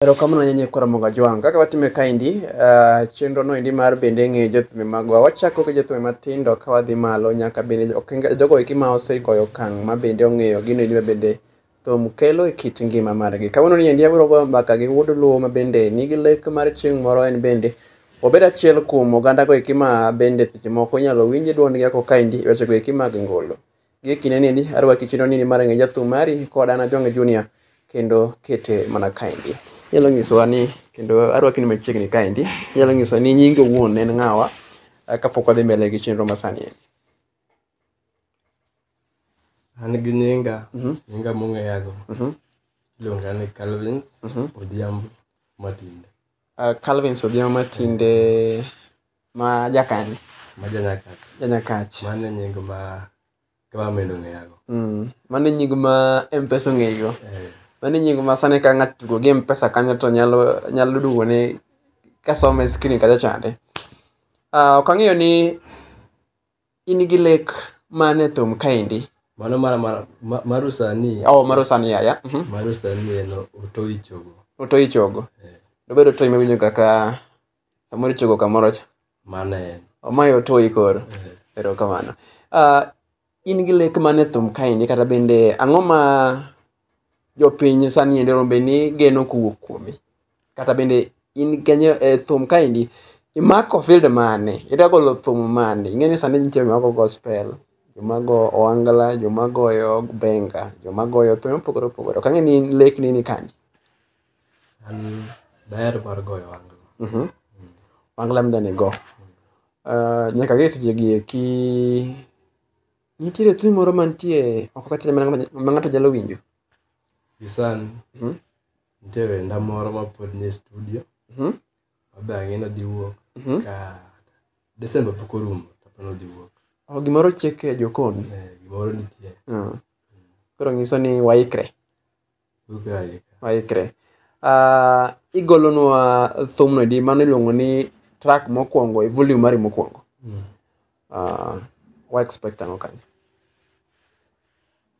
Erokamano nyenye kora moga Ajuang. Kaka watime kaendi, chenro no endi mar bende ng'eyo jothum magwa. Wachako gi jothum matindo ka wadhi malo nyaka bende jogo eki ma osegoyo okang' ma bende ong'eyo gino endi ma bende thum kelo e kit ngima margi. Kawuono ni endi abiro goyo mbaka gi Wuod Luo ma bende nigi lek mar chieng' moro en bende obed achiel kuom oganda go eki ma bende seche moko inyalo winj duondgi ako kaendi weche go eki mag ngolo. Gi kinde niendi arwaki chenro nini mar Ng'e Jathum mari kod an Ajuang Junior kendo kete mana kaendi. Inyalo nyisowa ni kendo arwaki ni machiegni kaendi. Inyalo nyisowa ni nyingi owuon en ng'awa kapok wadhi mbele gi chenro masani endi. An gi nyinga mong'eyago. Iluonga ni Calvins Odhiambo Matinde. Calvins Odhiambo Matinde ma jakani? Ma Janyakach. Janyakach. Mano e nying ma government ong'eyago. Mano e nying ma M-Pesa ong'eyo. Mano e nying ma sani ka ng'ato tugo gi M-Pesa kanyo to nyalo duogone kasome screen kacha chande. Ok ang'eyo ni in gi lek mane thum kaendi? Mano maru sani. Maru sani yaya. Maru sani en Otoyo chogo. Otoyo chogo. Dobedo Otoyo mawinjo kaka samoro chogo kamoro cha. Mano en. Mae Otoyo koro. Erokamano. In gi lek mane thum kaendi kata bende ang'o ma jopiny sani endi rombe ni geno kowuok kuomi? Kata bende in kenyo thum kaendi imako field mane? Ida golo thum mane? Ing'eni sani nitie joma gospel, joma go ohangla, joma goyo benga, joma goyo thum mopogore opogore. Ok ang'e ni lek ni kanye? An daher mar goyo ohangla. Ohangla midwani go. Nyaka gi sechegi eki nitiere thum moro mantie ok kata ma ng'ato nyalo winjo? Gisan nitie wenda moro ma pod nie studio. Mabe ang'e dhi wuok ka Desemba pok orumo to no dhi wuok. Gimoro chiek e jokon? Gimoro nitie. Koro nyiso ni waikre. Waikre. Igolonwa thum no di mano iluongo ni track mokwongo e volume mari mokwongo. Wa expect ang'o kanyo?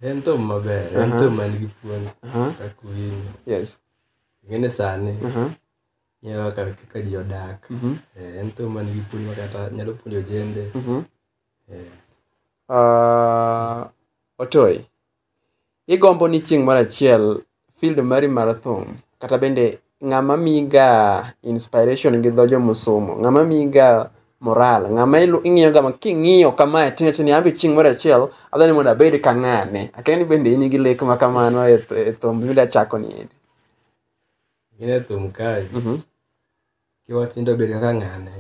En thum maber, en thum man gi puonj kaka winjo. Yes. Ng'ene sani ng'eyo kaka ji odak. En thum man gi puonj ma kata nyalo puonjo jende. Otoyo, igombo ni chieng' moro achiel field mari mar thum kata bende ng'ama miga inspiration gi dho jomosomo, ng'ama miga moral, ng'ama ing'iyo gama king'iyo kamae tiwacho ni ambe chieng' moro achiel adwani mondo abed ka ng'ane. Akia ni bende in gi lek ma kamano e thum mida chako ni endi? Ng'e thum kae kiwacho ni bedo kaka ng'ane.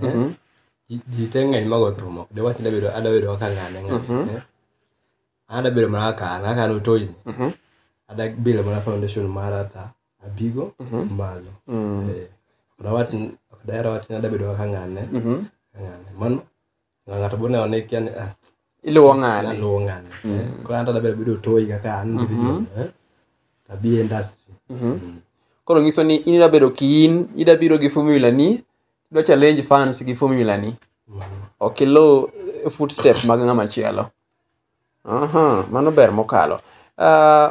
Ji te ng'eny mago thum ok dwach ni adwa bedo kaka ng'ane. Ada bedo mana kaka an Otoyo ni. Ada bilo mana foundation mara ta abigo malo. Ok daher wach ni ada bedo kaka ng'ane. Mano ng'ato bune one kia ni iluwo ng'ane. Iluwo ng'ane. Koro an ada bedo Otoyo kaka an tabi industry. Koro nyiso ni in ida bedo ida biro gi formula ni, idwa challenge fans gi formula ni. Ok iluw footstep mag ng'ama chielo. Mano ber mokalo.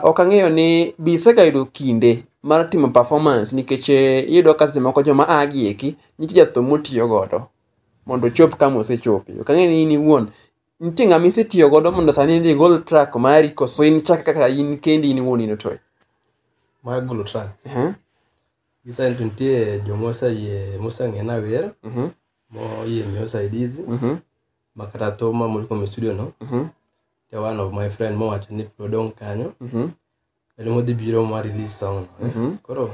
Ok ang'eyo ni bisega yudo kinde mar timo performance nikech iyudo ka seche moko joma agi eki nitie jathum motiyo godo mondo ochop kama osechopi. Ok ang'eyo ni in iwuon nitie ng'ama isetiyo godo mondo sani idhi igol track mari koso in chak kaka in kendi in iwuon in Otoyo? Mar golo track. Gisa nitie joma oseng'ena wer moyie miyo usaidizi makata thuma molko studio no. One of my friend mowacho ni prodong kanyo ele modhi biro ma release song no. Koro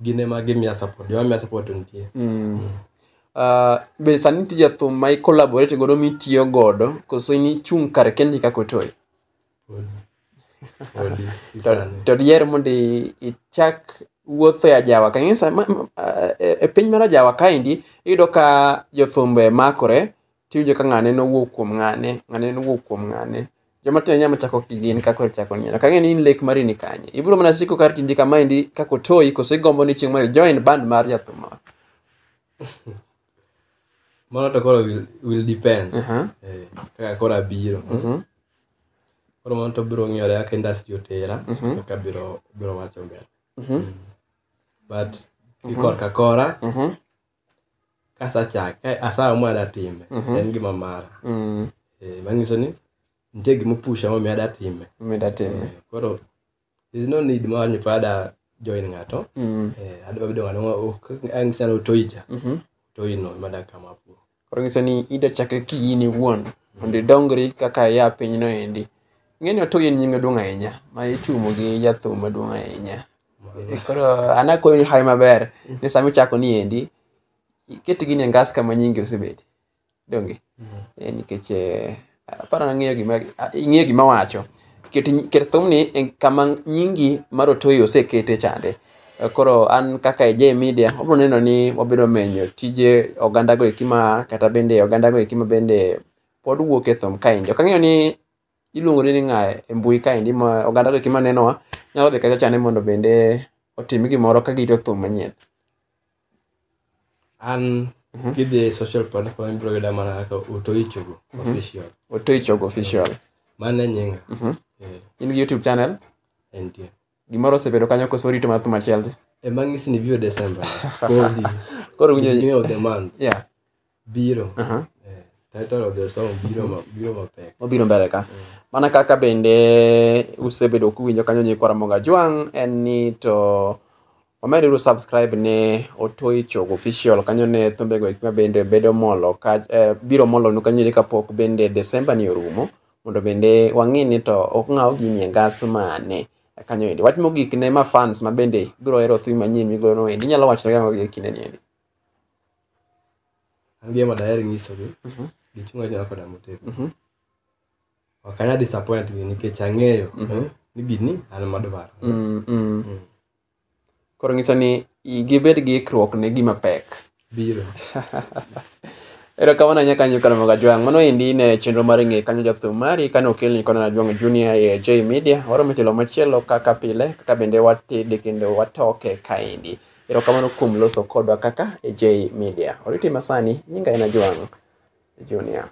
gine ma gimiya support, joma miya support nitie. Be sani nitie jathum ma collaborate godo mitiyo godo koso in ichung' kar kendi kaka Otoyo? To diher mondo ichak wuotho e Ajawa ka e piny mar Ajawa kaendi iyudo ka jothumbe makore tiwinjo ka ng'ane nowuok kuom ng'ane, ng'ane nowuok kuom ng'ane. Joma tiyo nyama chako kigin kaka chako ni. Ka ng'e ni in lek mari ni kanye? Ibiro mana siko kar tindi kama endi kaka Otoyo koso igombo ni chieng' moro join band mar jathum moro? Mano to koro will depend. Kaka koro abiro. Koro mano to biro ng'iyore kaka industry otera kaka biro wacho mbele. but korka kora kasachake asa mwada time en gima mara mangiso ni nitie gima pusha mo miada time koro there's no need more ni pada join ngato adwa bedo ngano angisa no toija toino mada kama pu koro ngiso ni ida chake kiyini wuon mondo dongri kaka ya piny no endi ng'eni Otoyo nyinge duong' ahinya ma itumo gi jathum maduong' ahinya koro anakoyo hai maber ni sami chako ni endi ket gini e ngas kama nyingi osebedi donge nikech aparo na ng'eyo gima wacho ket thumni kama nyingi mar Otoyo osekete chande koro an kaka J Media obro neno ni wabiro menyo tije oganda go ekima kata bende oganda go ekima bende pod wuok e thum kaendi ok ang'eyo ni iluongo ni ng'a e mbui kaendi ma oganda go ekima nenowa nyalo dhi kacha chane mondo bende otim gimoro ka gito thum manyien an kidhi social platform bro yuda mana kaka Otoyo official mane nyinga in gi YouTube channel entie gimoro osebedo kanyo koso rito mar thum achiel mangisi ni bio December koro beginning of the month biro title of the song biro mapek obiro mbele ka mana kaka bende usebedo kuwinjo kanyo nyikwara monga Ajuang en ni to omedo subscribe ne Otoyo official kanyo ne thumbe go ekima bende bedo molo ka biro molo no kanyo kapok bende December ni orumo mondo bende wang'i ni to ok ng'aw gini e ngas mane kanyo endi wach mogik ne ma fans ma bende biro hero thum manyien migono endi nyalo wacho ga gi kinde ni endi angie ma daher nyiso gi gichunga jana koda motego wakanya disappoint gi nikech ang'eyo ni gini an madwaro koro ngiso ni gibed gi ikruok ne gima pek biro ero kawana nyaka nyuka monga Ajuang mano endi ne chenro mar ng'e kanyo jathum mari kano kelni kono Ajuang Junior e J Media oro mitelo machielo kaka pile kaka bende watede kendo watoke kaendi ero kamano kuom loso kodwa kaka e J Media oriti masani nyinga en Ajuang Junior